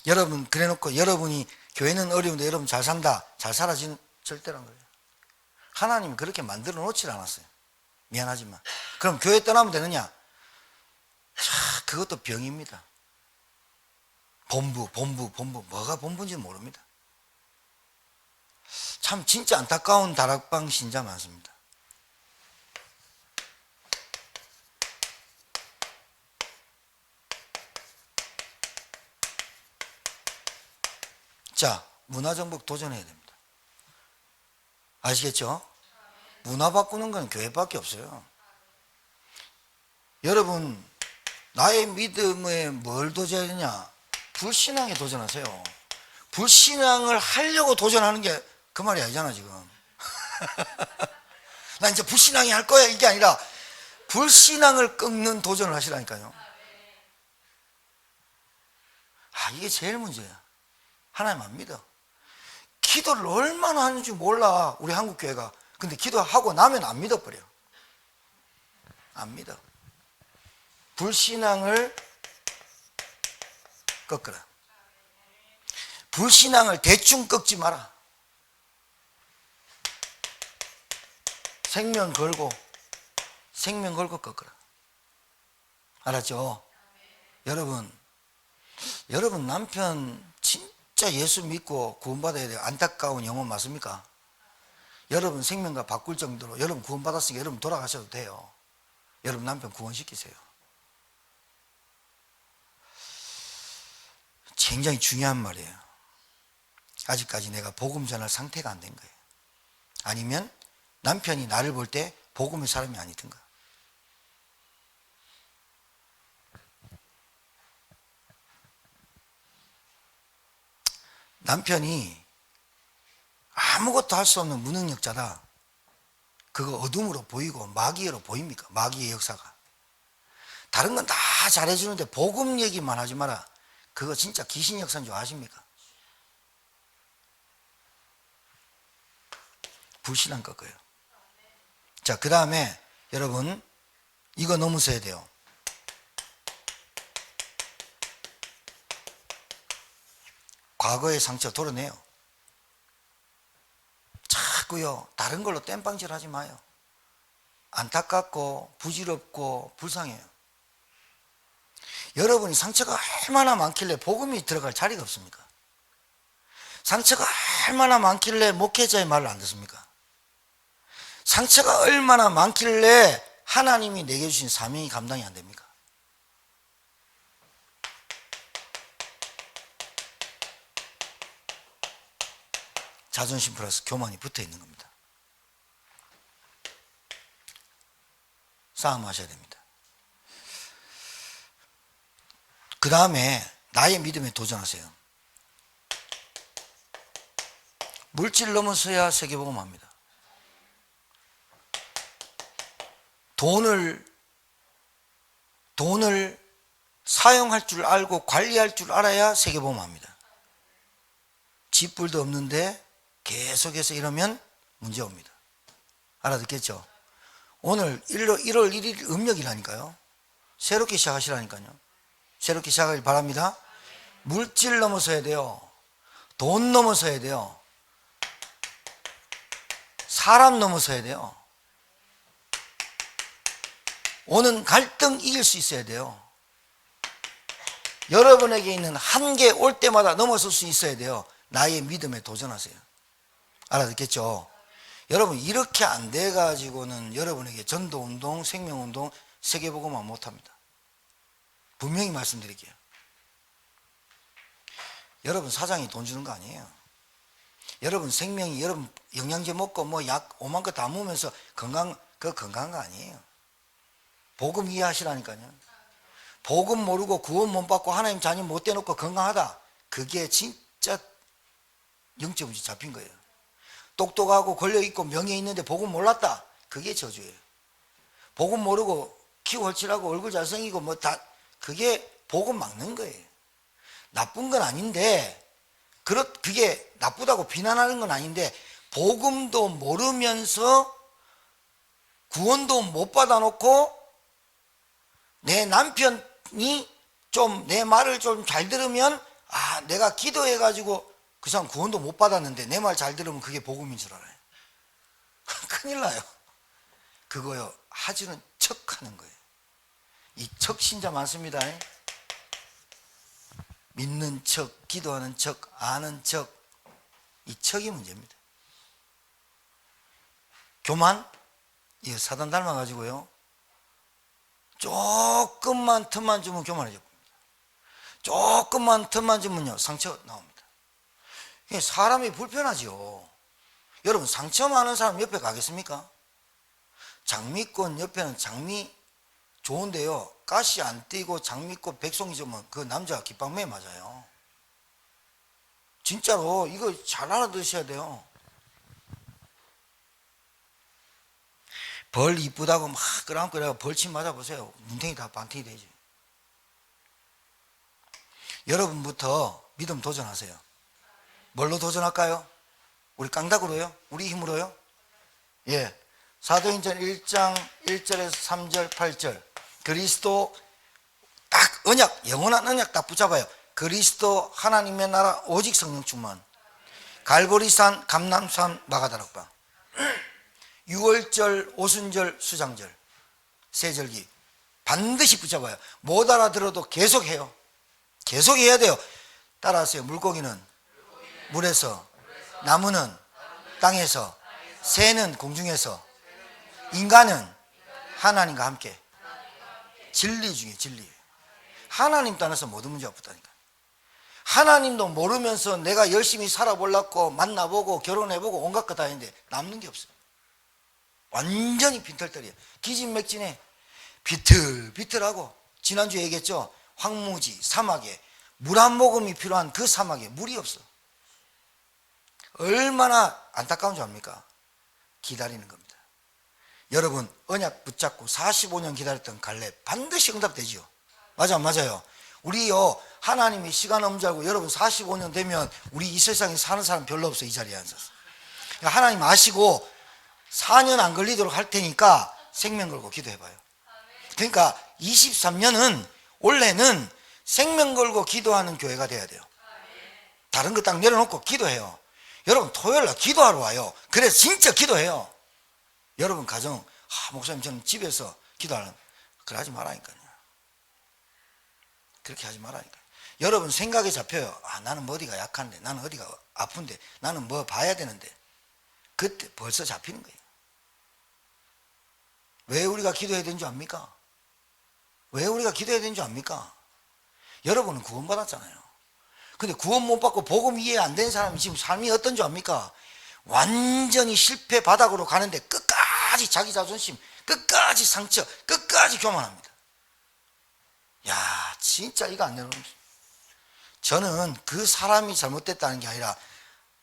여러분, 그래 놓고 여러분이 교회는 어려운데 여러분 잘 산다, 잘 살아지는 절대란 거예요. 하나님이 그렇게 만들어 놓질 않았어요. 미안하지만. 그럼 교회 떠나면 되느냐? 그것도 병입니다. 본부. 뭐가 본부인지는 모릅니다. 참 진짜 안타까운 다락방 신자 많습니다. 자, 문화정복 도전해야 됩니다. 아시겠죠? 문화 바꾸는 건 교회밖에 없어요. 여러분, 나의 믿음에 뭘 도전하느냐? 불신앙에 도전하세요. 불신앙을 하려고 도전하는 게 그 말이 아니잖아, 지금. 나 이제 불신앙이 할 거야, 이게 아니라 불신앙을 꺾는 도전을 하시라니까요. 이게 제일 문제야. 하나님 안 믿어. 기도를 얼마나 하는지 몰라, 우리 한국교회가. 근데 기도하고 나면 안 믿어버려. 안 믿어. 불신앙을 꺾어라. 불신앙을 대충 꺾지 마라. 생명 걸고 꺾어라. 알았죠? 여러분 남편 진짜 예수 믿고 구원받아야 돼요. 안타까운 영혼 맞습니까? 여러분 생명과 바꿀 정도로 여러분 구원받았으니까 여러분 돌아가셔도 돼요. 여러분 남편 구원시키세요. 굉장히 중요한 말이에요. 아직까지 내가 복음 전할 상태가 안 된 거예요. 아니면 남편이 나를 볼 때 복음의 사람이 아니든가. 남편이 아무것도 할 수 없는 무능력자다, 그거 어둠으로 보이고 마귀로 보입니까? 마귀의 역사가. 다른 건 다 잘해주는데 복음 얘기만 하지 마라. 그거 진짜 귀신 역사인 줄 아십니까? 불신한 거예요. 자, 그 다음에 여러분 이거 넘으셔야 돼요. 과거의 상처 도려내요. 자꾸요 다른 걸로 땜빵질 하지 마요. 안타깝고 부질없고 불쌍해요. 여러분이 상처가 얼마나 많길래 복음이 들어갈 자리가 없습니까? 상처가 얼마나 많길래 목회자의 말을 안 듣습니까? 상처가 얼마나 많길래 하나님이 내게 주신 사명이 감당이 안 됩니까? 자존심 플러스 교만이 붙어 있는 겁니다. 싸움하셔야 됩니다. 그 다음에 나의 믿음에 도전하세요. 물질 넘어서야 세계복음합니다. 돈을 사용할 줄 알고 관리할 줄 알아야 세계복음합니다. 집불도 없는데 계속해서 이러면 문제 옵니다. 알아듣겠죠? 오늘 1월 1일 음력이라니까요. 새롭게 시작하시라니까요. 새롭게 시작하길 바랍니다. 물질 넘어서야 돼요. 돈 넘어서야 돼요. 사람 넘어서야 돼요. 오는 갈등 이길 수 있어야 돼요. 여러분에게 있는 한계 올 때마다 넘어설 수 있어야 돼요. 나의 믿음에 도전하세요. 알아듣겠죠? 여러분 이렇게 안 돼가지고는 여러분에게 전도운동, 생명운동, 세계복음화 못합니다. 분명히 말씀드릴게요. 여러분 사장이 돈 주는 거 아니에요. 여러분 생명이, 여러분 영양제 먹고 뭐 약 5만 거 다 먹으면서 그거 건강한 거 아니에요. 복음 이해하시라니까요. 복음 모르고 구원 못 받고 하나님 자녀 못 대놓고 건강하다. 그게 진짜 영적으로 잡힌 거예요. 똑똑하고 권력있고 명예 있는데 복음 몰랐다. 그게 저주예요. 복음 모르고 키 홀칠하고 얼굴 잘생기고 뭐 다 그게 복음 막는 거예요. 나쁜 건 아닌데 그게 나쁘다고 비난하는 건 아닌데 복음도 모르면서 구원도 못 받아놓고 내 남편이 좀 내 말을 좀 잘 들으면 내가 기도해가지고 그 사람 구원도 못 받았는데 내 말 잘 들으면 그게 복음인 줄 알아요. 큰일 나요. 그거요 하지는 척 하는 거예요. 이 척 신자 많습니다. 믿는 척, 기도하는 척, 아는 척, 이 척이 문제입니다. 교만, 이 사단 닮아가지고요 조금만 틈만 주면 교만해져 봅니다. 조금만 틈만 주면요 상처 나옵니다. 사람이 불편하지요. 여러분 상처 많은 사람 옆에 가겠습니까? 장미꽃 옆에는 장미 좋은데요 가시 안 띄고 장미꽃 백송이 주면 그 남자가 깃방매 맞아요. 진짜로 이거 잘 알아두셔야 돼요. 벌 이쁘다고 막 끌어안고 벌침 맞아보세요. 눈탱이 다 반탱이 되지. 여러분부터 믿음 도전하세요. 뭘로 도전할까요? 우리 깡다구로요? 우리 힘으로요? 예. 사도행전 1장 1절에서 3절 8절 그리스도 딱 언약, 영원한 언약 딱 붙잡아요. 그리스도 하나님의 나라 오직 성령 충만. 갈보리산, 감람산, 마가다락방. 6월절, 오순절, 수장절, 세절기 반드시 붙잡아요. 못 알아들어도 계속해요. 계속해야 돼요. 따라하세요. 물고기는 물에서, 나무는 땅에서, 새는 공중에서, 인간은 하나님과 함께. 진리 중에 진리예요. 하나님 떠나서 모든 문제가 없다니까. 하나님도 모르면서 내가 열심히 살아보려고 만나보고 결혼해보고 온갖 거 다 했는데 남는 게 없어요. 완전히 빈털털이에요. 기진맥진해. 비틀비틀하고 지난주에 얘기했죠. 황무지 사막에 물 한 모금이 필요한 그 사막에 물이 없어. 얼마나 안타까운 줄 압니까? 기다리는 겁니다. 여러분 언약 붙잡고 45년 기다렸던 갈렙 반드시 응답되지요. 맞아, 맞아요. 우리요 하나님이 시간 없는 줄 알고 여러분 45년 되면 우리 이 세상에 사는 사람 별로 없어. 이 자리에 앉아서. 그러니까 하나님 아시고 4년 안 걸리도록 할 테니까 생명 걸고 기도해봐요. 그러니까 23년은 올해는 생명 걸고 기도하는 교회가 돼야 돼요. 다른 거 딱 내려놓고 기도해요. 여러분 토요일날 기도하러 와요. 그래서 진짜 기도해요. 여러분 가정 목사님 저는 집에서 기도하려면 그래 하지 말라니까요. 그렇게 하지 말라니까요. 여러분 생각에 잡혀요. 나는 뭐 어디가 약한데, 나는 어디가 아픈데, 나는 뭐 봐야 되는데. 그때 벌써 잡히는 거예요. 왜 우리가 기도해야 되는 줄 압니까? 왜 우리가 기도해야 되는 줄 압니까? 여러분은 구원 받았잖아요. 근데 구원 못 받고 복음 이해 안 된 사람이 지금 삶이 어떤 줄 압니까? 완전히 실패 바닥으로 가는데 끝까지 자기 자존심, 끝까지 상처, 끝까지 교만합니다. 야, 진짜 이거 안 내려놓는. 저는 그 사람이 잘못됐다는 게 아니라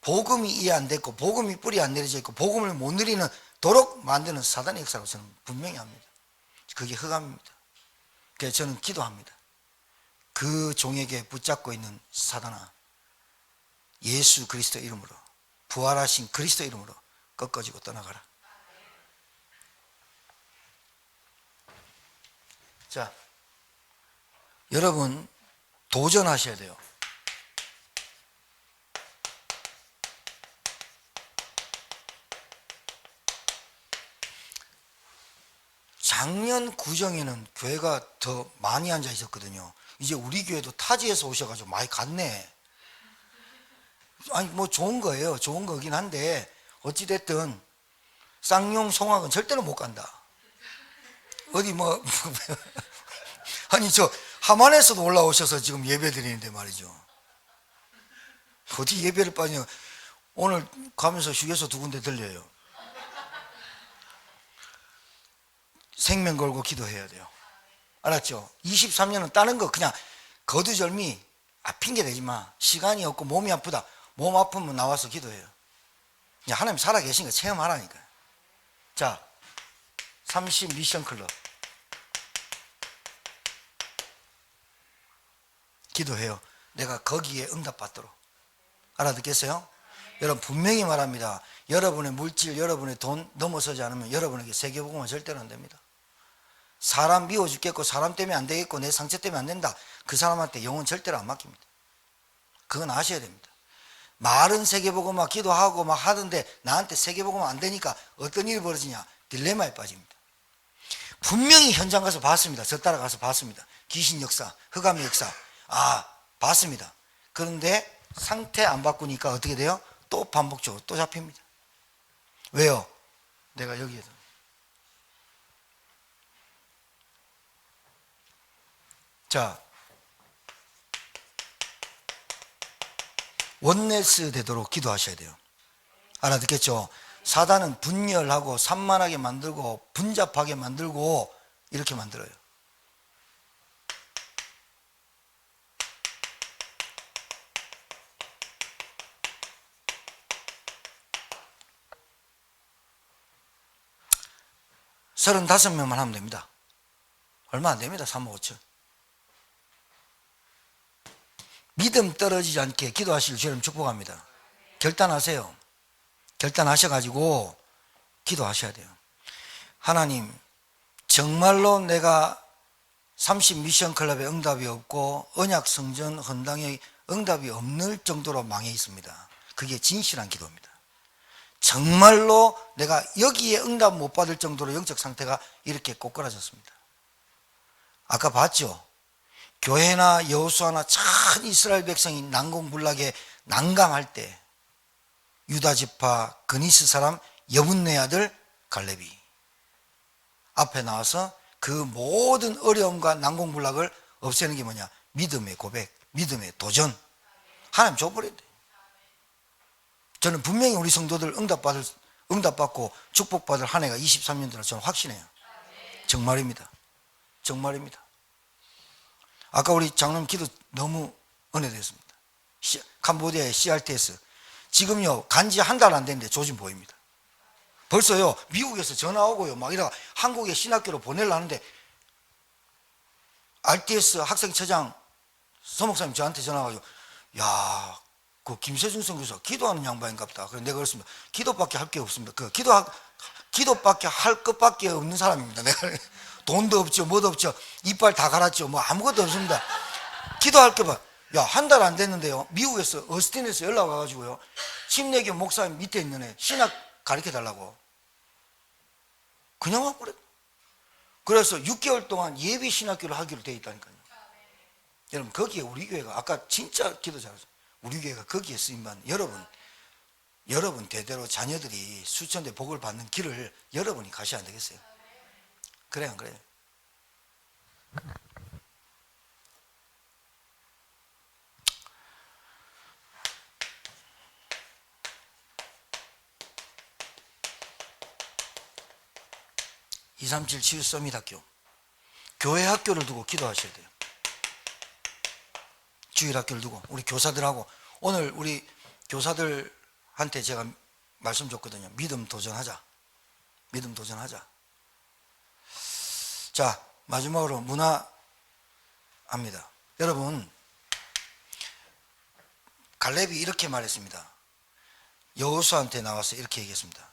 복음이 이해 안 됐고 복음이 뿌리 안 내려져 있고 복음을 못 누리는 도록 만드는 사단의 역사라고 저는 분명히 합니다. 그게 흑암입니다. 그래서 저는 기도합니다. 그 종에게 붙잡고 있는 사단아, 예수 그리스도 이름으로, 부활하신 그리스도 이름으로 꺾어지고 떠나가라. 자, 여러분 도전하셔야 돼요. 작년 구정에는 교회가 더 많이 앉아 있었거든요. 이제 우리 교회도 타지에서 오셔가지고 많이 갔네. 아니 뭐 좋은 거예요. 좋은 거긴 한데 어찌됐든 쌍용 송악은 절대로 못 간다. 어디 뭐 아니 저 하만에서도 올라오셔서 지금 예배 드리는데 말이죠. 어디 예배를 빠지냐. 오늘 가면서 휴게소 2군데 들려요. 생명 걸고 기도해야 돼요. 알았죠? 23년은 다른 거 그냥 거두절미 핑계 대지 마. 시간이 없고 몸이 아프다. 몸 아프면 나와서 기도해요. 그냥 하나님 살아계신 거 체험하라니까요. 자, 30 미션 클럽 기도해요. 내가 거기에 응답받도록. 알아듣겠어요? 여러분 분명히 말합니다. 여러분의 물질, 여러분의 돈 넘어서지 않으면 여러분에게 세계복음은 절대로 안 됩니다. 사람 미워 죽겠고 사람 때문에 안 되겠고 내 상처 때문에 안 된다. 그 사람한테 영혼 절대로 안 맡깁니다. 그건 아셔야 됩니다. 말은 세계복음만 기도하고 막 하던데 나한테 세계복음 안 되니까 어떤 일이 벌어지냐? 딜레마에 빠집니다. 분명히 현장 가서 봤습니다. 저 따라가서 봤습니다. 귀신 역사, 흑암의 역사. 봤습니다. 그런데 상태 안 바꾸니까 어떻게 돼요? 또 반복적으로 또 잡힙니다. 왜요? 내가 여기에서 자, 원네스 되도록 기도하셔야 돼요. 알아듣겠죠? 사단은 분열하고 산만하게 만들고 분잡하게 만들고 이렇게 만들어요. 서른다섯 명만 하면 됩니다. 얼마 안 됩니다. 3억 5천. 믿음 떨어지지 않게 기도하실 주님 축복합니다. 결단하세요. 결단하셔가지고 기도하셔야 돼요. 하나님, 정말로 내가 30 미션 클럽에 응답이 없고 언약 성전 헌당에 응답이 없는 정도로 망해 있습니다. 그게 진실한 기도입니다. 정말로 내가 여기에 응답 못 받을 정도로 영적 상태가 이렇게 꼬꾸라졌습니다. 아까 봤죠? 교회나 여호수아나 전 이스라엘 백성이 난공불락에 난감할 때 유다 지파 그니스 사람 여분네 아들 갈렙이 앞에 나와서 그 모든 어려움과 난공불락을 없애는 게 뭐냐? 믿음의 고백, 믿음의 도전. 하나님 줘버려야 돼. 저는 분명히 우리 성도들 응답받고 축복받을 한 해가 23년도라 저는 확신해요. 정말입니다. 정말입니다. 아까 우리 장로님 기도 너무 은혜됐습니다. 캄보디아의 CRTS. 지금요, 간지 한 달 안 됐는데 조짐 보입니다. 벌써요 미국에서 전화 오고요 막 이러 한국의 신학교로 보내려 하는데 RTS 학생처장 서목사님 저한테 전화 와가지고 야, 그 김세준 선교사 기도하는 양반인갑다. 그래서 내가 그랬습니다. 기도밖에 할 게 없습니다. 그 기도밖에 할 것밖에 없는 사람입니다. 내가 돈도 없죠, 뭐도 없죠, 이빨 다 갈았죠, 뭐 아무것도 없습니다. 기도할 게 봐. 야, 한 달 안 됐는데요. 미국에서 어스틴에서 연락 와가지고요. 침례교 목사님 밑에 있는 애 신학 가르쳐 달라고. 그냥 와버렸. 그래서 6개월 동안 예비 신학교를 하기로 돼 있다니까요. 여러분 거기에 우리 교회가 아까 진짜 기도 잘하죠. 우리 교회가 거기에 쓰임받는 여러분 대대로 자녀들이 수천대 복을 받는 길을 여러분이 가셔야 안 되겠어요? 그래요 안 그래요? 237 치유 서밋 학교 교회 학교를 두고 기도하셔야 돼요. 주일학교를 두고 우리 교사들하고 오늘 우리 교사들한테 제가 말씀 줬거든요. 믿음 도전하자. 믿음 도전하자. 자, 마지막으로 문화합니다. 여러분 갈렙이 이렇게 말했습니다. 여호수아한테 나와서 이렇게 얘기했습니다.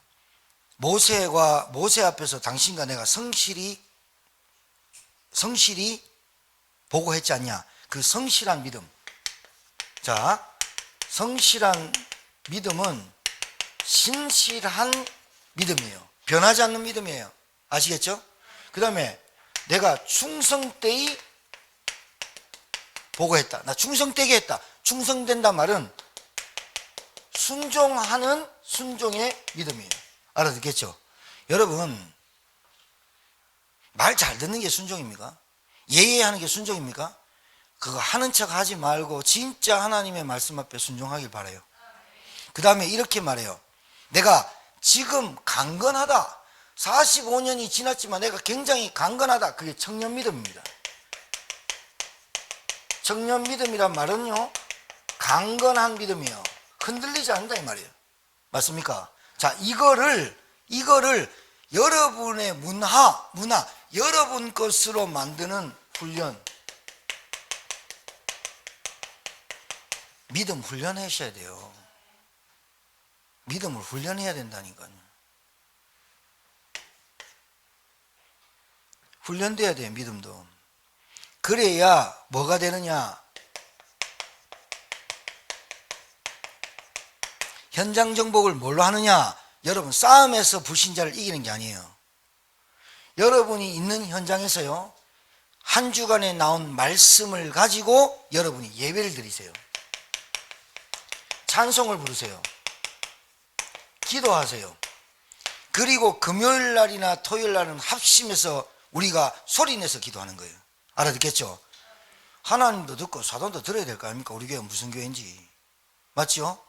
모세 앞에서 당신과 내가 성실히 보고했지 않냐. 그 성실한 믿음. 자, 성실한 믿음은 신실한 믿음이에요. 변하지 않는 믿음이에요. 아시겠죠? 그 다음에 내가 충성되이 보고했다. 나 충성되게 했다. 충성된단 말은 순종하는 순종의 믿음이에요. 알아듣겠죠? 여러분 말 잘 듣는 게 순종입니까? 예예하는 게 순종입니까? 그거 하는 척 하지 말고 진짜 하나님의 말씀 앞에 순종하길 바라요. 그 다음에 이렇게 말해요. 내가 지금 강건하다. 45년이 지났지만 내가 굉장히 강건하다. 그게 청년 믿음입니다. 청년 믿음이란 말은요, 강건한 믿음이에요. 흔들리지 않는다 이 말이에요. 맞습니까? 자, 이거를 여러분의 문화, 여러분 것으로 만드는 훈련, 믿음 훈련하셔야 돼요. 믿음을 훈련해야 된다니까요. 훈련돼야 돼요, 믿음도. 그래야 뭐가 되느냐? 현장 정복을 뭘로 하느냐? 여러분, 싸움에서 불신자를 이기는 게 아니에요. 여러분이 있는 현장에서요, 한 주간에 나온 말씀을 가지고 여러분이 예배를 드리세요. 찬송을 부르세요. 기도하세요. 그리고 금요일 날이나 토요일 날은 합심해서 우리가 소리내서 기도하는 거예요. 알아듣겠죠? 하나님도 듣고 사단도 들어야 될 거 아닙니까? 우리 교회가 무슨 교회인지. 맞죠?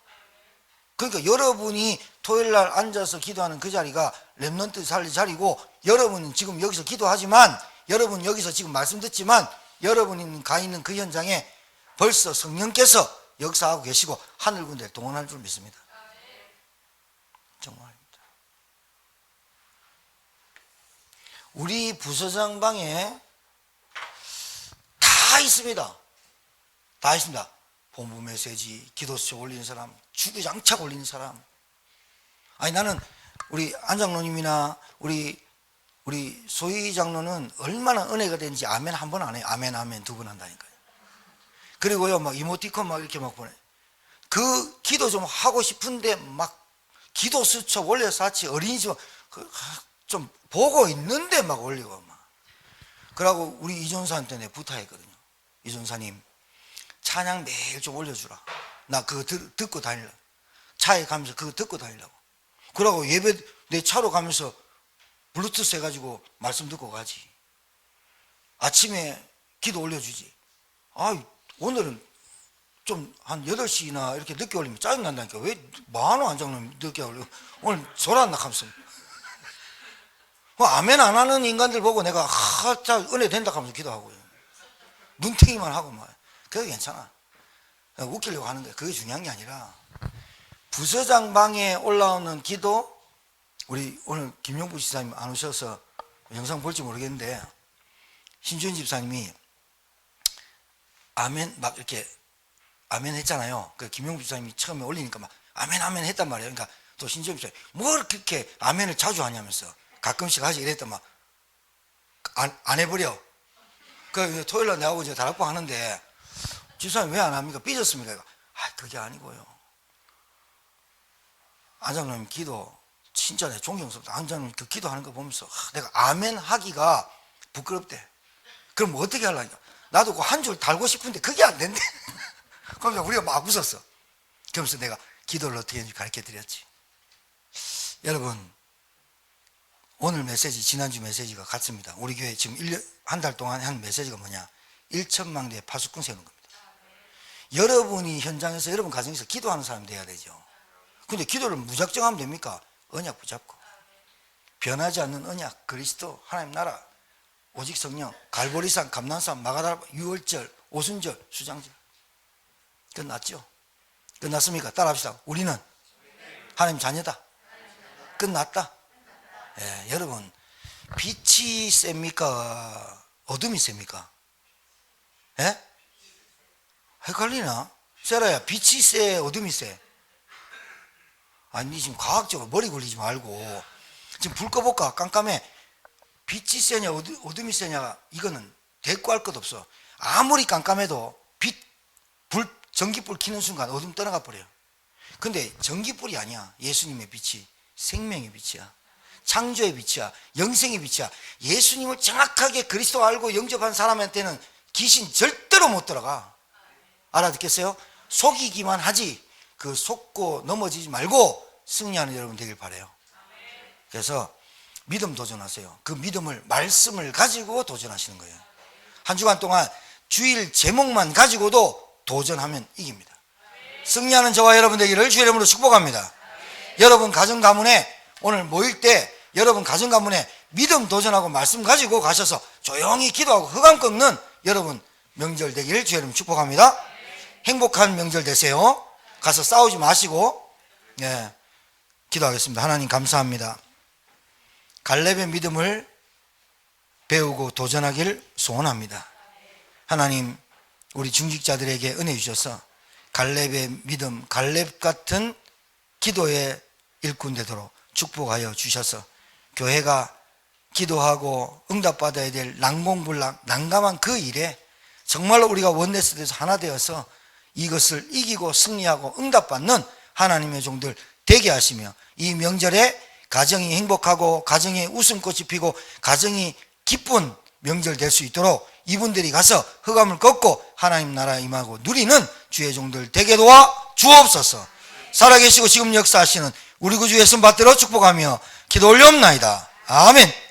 그러니까 여러분이 토요일 날 앉아서 기도하는 그 자리가 렘넌트 살릴 자리고, 여러분은 지금 여기서 기도하지만, 여러분 여기서 지금 말씀 듣지만, 여러분이 가 있는 그 현장에 벌써 성령께서 역사하고 계시고 하늘 군대를 동원할 줄 믿습니다. 정말입니다. 우리 부서장 방에 다 있습니다. 다 있습니다. 본부 메시지, 기도수 올리는 사람, 주구장창 올리는 사람. 아니, 나는 우리 안 장로님이나 우리 소희 장로는 얼마나 은혜가 되는지 아멘 한 번 안 해요. 아멘 아멘 두 번 한다니까요. 그리고요, 막 이모티콘 막 이렇게 막 보내. 그 기도 좀 하고 싶은데 막 기도 수첩 올려서 같이 어린이집 좀 보고 있는데 막 올리고 막. 그러고 우리 이전사한테 내가 부탁했거든요. 이전사님, 찬양 매일 좀 올려주라. 나 그거 듣고 다니려고. 차에 가면서 그거 듣고 다니려고. 그러고 예배 내 차로 가면서 블루투스 해가지고 말씀 듣고 가지. 아침에 기도 올려주지. 아, 오늘은 좀 한 8시나 이렇게 늦게 올리면 짜증난다니까. 왜 많어 안 장로님 늦게 올리고. 오늘 졸았나 하면서. 아멘 안 하는 인간들 보고 내가 자 은혜 된다 하면서 기도하고요. 눈탱이만 하고 막. 그게 괜찮아. 웃기려고 하는 거야. 그게 중요한 게 아니라 부서장 방에 올라오는 기도, 우리 오늘 김용부 지사님 안 오셔서 영상 볼지 모르겠는데, 신주현 집사님이 아멘 막 이렇게 아멘 했잖아요. 그 김용부 지사님이 처음에 올리니까 막 아멘 아멘 했단 말이에요. 그러니까 또 신주현 집사님이 뭘 그렇게 아멘을 자주 하냐면서 가끔씩 하지 이랬더니 막 안 해버려. 그 토요일날 나하고 이제 다락방 하는데 집사님 왜 안 합니까? 삐졌습니까? 아, 그게 아니고요. 안장로님 기도 진짜 내 존경스럽다. 안장로님 그 기도하는 거 보면서 내가 아멘 하기가 부끄럽대. 그럼 뭐 어떻게 하려니까? 나도 그 한 줄 달고 싶은데 그게 안 된대. 그러면서 우리가 막 웃었어. 그러면서 내가 기도를 어떻게 하는지 가르쳐 드렸지. 여러분, 오늘 메시지 지난주 메시지가 같습니다. 우리 교회 지금 한 달 동안 한 메시지가 뭐냐? 1천만 대의 파수꾼 세우는 겁니다. 여러분이 현장에서 여러분 가정에서 기도하는 사람이 돼야 되죠. 근데 기도를 무작정 하면 됩니까? 언약 붙잡고 변하지 않는 언약, 그리스도, 하나님 나라, 오직 성령, 갈보리산, 감난산, 마가다라, 유월절, 오순절, 수장절. 끝났죠? 끝났습니까? 따라합시다. 우리는 하나님 자녀다. 끝났다. 예, 여러분, 빛이 셉니까? 어둠이 셉니까? 예? 헷갈리나? 세라야, 빛이 세? 어둠이 세? 아니, 지금 과학적으로 머리 굴리지 말고 지금 불 꺼볼까? 깜깜해. 빛이 세냐 어둠이 세냐 이거는 대꾸할 것 없어. 아무리 깜깜해도 전기불 켜는 순간 어둠 떠나가 버려요. 근데 전기불이 아니야. 예수님의 빛이 생명의 빛이야. 창조의 빛이야. 영생의 빛이야. 예수님을 정확하게 그리스도 알고 영접한 사람한테는 귀신 절대로 못 들어가. 알아듣겠어요? 속이기만 하지 그 속고 넘어지지 말고 승리하는 여러분 되길 바라요. 그래서 믿음 도전하세요. 그 믿음을 말씀을 가지고 도전하시는 거예요. 한 주간 동안 주일 제목만 가지고도 도전하면 이깁니다. 승리하는 저와 여러분 되기를 주의 이름으로 축복합니다. 여러분 가정 가문에 오늘 모일 때 여러분 가정 가문에 믿음 도전하고 말씀 가지고 가셔서 조용히 기도하고 흑암 꺾는 여러분 명절 되기를 주의 이름으로 축복합니다. 행복한 명절 되세요. 가서 싸우지 마시고 기도하겠습니다. 하나님 감사합니다. 갈렙의 믿음을 배우고 도전하기를 소원합니다. 하나님 우리 중직자들에게 은혜 주셔서 갈렙의 믿음, 갈렙 같은 기도의 일꾼 되도록 축복하여 주셔서 교회가 기도하고 응답받아야 될 난공불락 난감한 그 일에 정말로 우리가 원네스에서 하나 되어서 이것을 이기고 승리하고 응답받는 하나님의 종들 되게 하시며 이 명절에 가정이 행복하고 가정에 웃음꽃이 피고 가정이 기쁜 명절 될 수 있도록 이분들이 가서 흑암을 꺾고 하나님 나라 임하고 누리는 주의 종들 되게 도와 주옵소서. 살아계시고 지금 역사하시는 우리 구주 예수 받들어 축복하며 기도 올려옵나이다. 아멘.